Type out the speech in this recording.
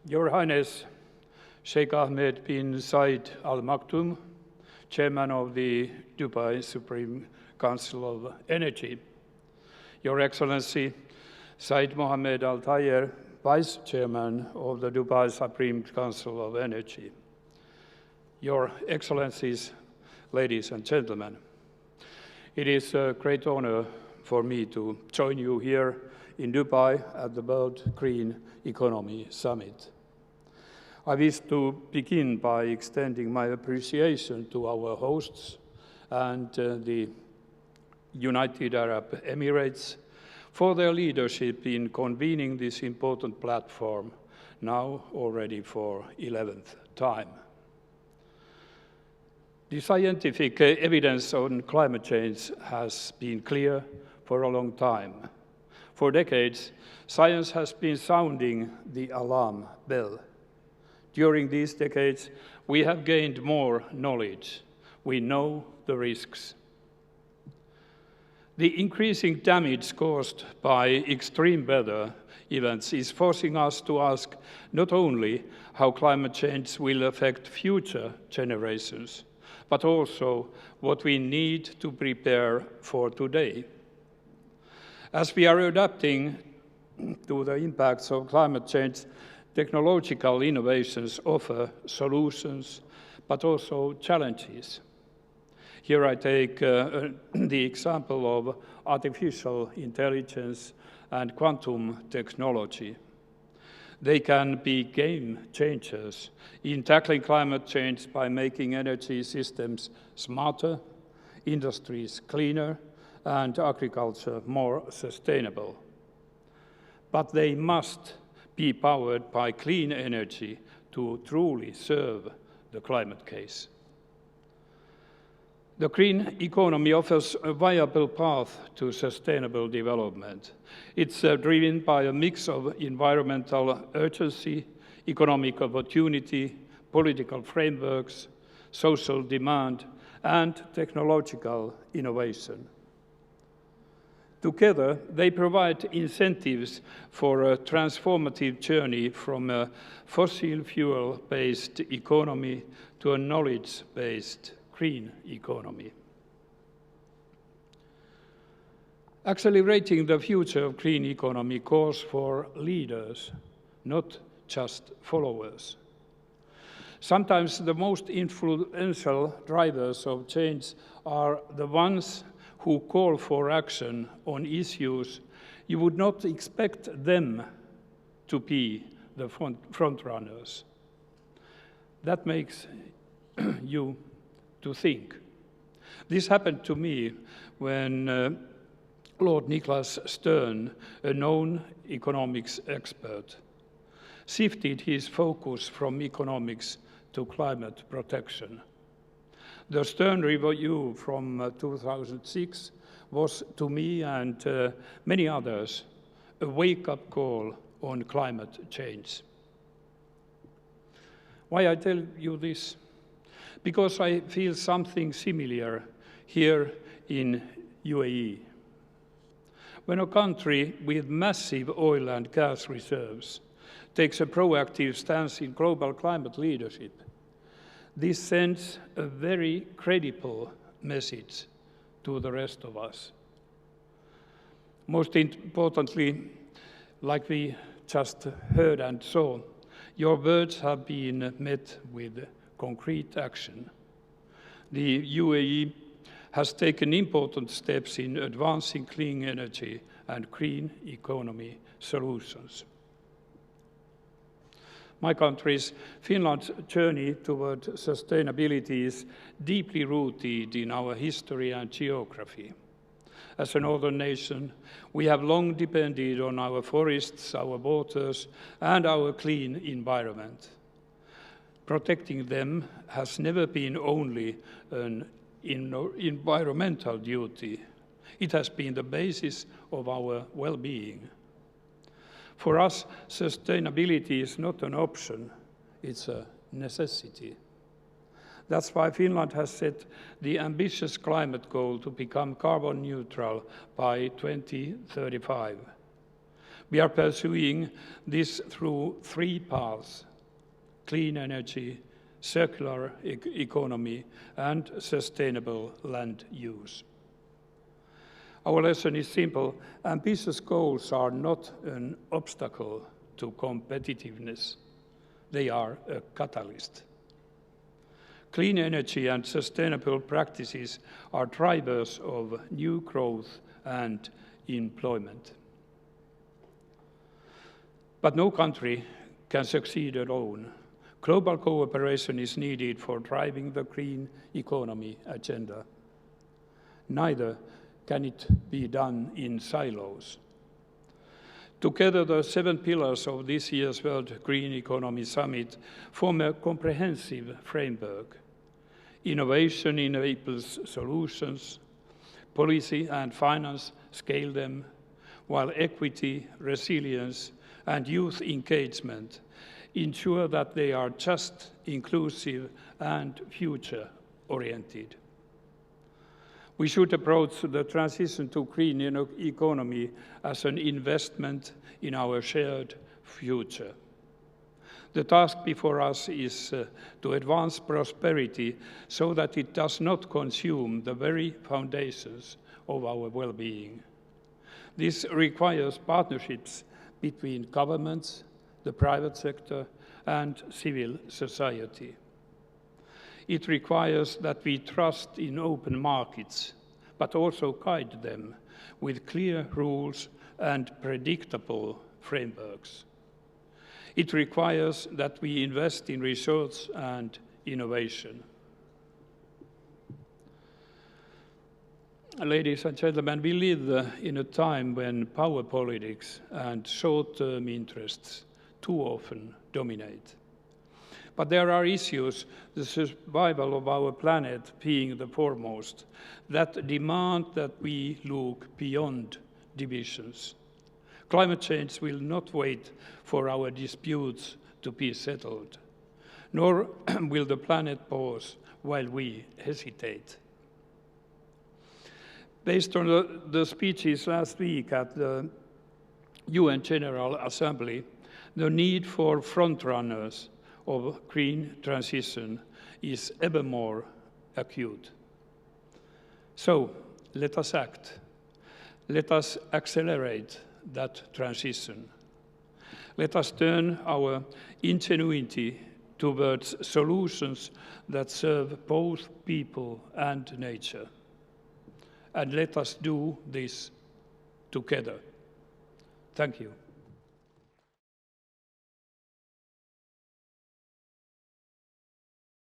Your Highness, Sheikh Ahmed bin Zayed Al Maktoum, Chairman of the Dubai Supreme Council of Energy. Your Excellency, Said Mohammed Al Tayer, Vice Chairman of the Dubai Supreme Council of Energy. Your Excellencies, ladies and gentlemen, it is a great honor for me to join you here in Dubai at the World Green Economy Summit. I wish to begin by extending my appreciation to our hosts and the United Arab Emirates for their leadership in convening this important platform, now already for 11th time. The scientific evidence on climate change has been clear for a long time. For decades, science has been sounding the alarm bell. During these decades, we have gained more knowledge. We know the risks. The increasing damage caused by extreme weather events is forcing us to ask not only how climate change will affect future generations, but also what we need to prepare for today. As we are adapting to the impacts of climate change, technological innovations offer solutions, but also challenges. Here I take the example of artificial intelligence and quantum technology. They can be game changers in tackling climate change by making energy systems smarter, industries cleaner, and agriculture more sustainable. But they must be powered by clean energy to truly serve the climate case. The green economy offers a viable path to sustainable development. It's driven by a mix of environmental urgency, economic opportunity, political frameworks, social demand, and technological innovation. Together, they provide incentives for a transformative journey from a fossil fuel-based economy to a knowledge-based green economy. Accelerating the future of green economy calls for leaders, not just followers. Sometimes the most influential drivers of change are the ones who call for action on issues you would not expect them to be the front runners. That makes you to think. This happened to me when Lord Nicholas Stern, a known economics expert, shifted his focus from economics to climate protection. The Stern Review from 2006 was, to me and many others, a wake-up call on climate change. Why I tell you this? Because I feel something similar here in UAE. When a country with massive oil and gas reserves takes a proactive stance in global climate leadership, this sends a very credible message to the rest of us. Most importantly, like we just heard and saw, your words have been met with concrete action. The UAE has taken important steps in advancing clean energy and green economy solutions. My country's, Finland's journey toward sustainability is deeply rooted in our history and geography. As a northern nation, we have long depended on our forests, our waters, and our clean environment. Protecting them has never been only an environmental duty. It has been the basis of our well-being. For us, sustainability is not an option, it's a necessity. That's why Finland has set the ambitious climate goal to become carbon neutral by 2035. We are pursuing this through 3 paths: clean energy, circular economy, and sustainable land use. Our lesson is simple: ambitious goals are not an obstacle to competitiveness. They are a catalyst. Clean energy and sustainable practices are drivers of new growth and employment. But no country can succeed alone. Global cooperation is needed for driving the green economy agenda. Neither can it be done in silos. Together, the 7 pillars of this year's World Green Economy Summit form a comprehensive framework. Innovation enables solutions, policy and finance scale them, while equity, resilience, and youth engagement ensure that they are just, inclusive, and future-oriented. We should approach the transition to green economy as an investment in our shared future. The task before us is to advance prosperity so that it does not consume the very foundations of our well-being. This requires partnerships between governments, the private sector, and civil society. It requires that we trust in open markets, but also guide them with clear rules and predictable frameworks. It requires that we invest in research and innovation. Ladies and gentlemen, we live in a time when power politics and short-term interests too often dominate. But there are issues, the survival of our planet being the foremost, that demand that we look beyond divisions. Climate change will not wait for our disputes to be settled, nor will the planet pause while we hesitate. Based on the speeches last week at the UN General Assembly, the need for frontrunners of green transition is ever more acute. So let us act. Let us accelerate that transition. Let us turn our ingenuity towards solutions that serve both people and nature. And let us do this together. Thank you.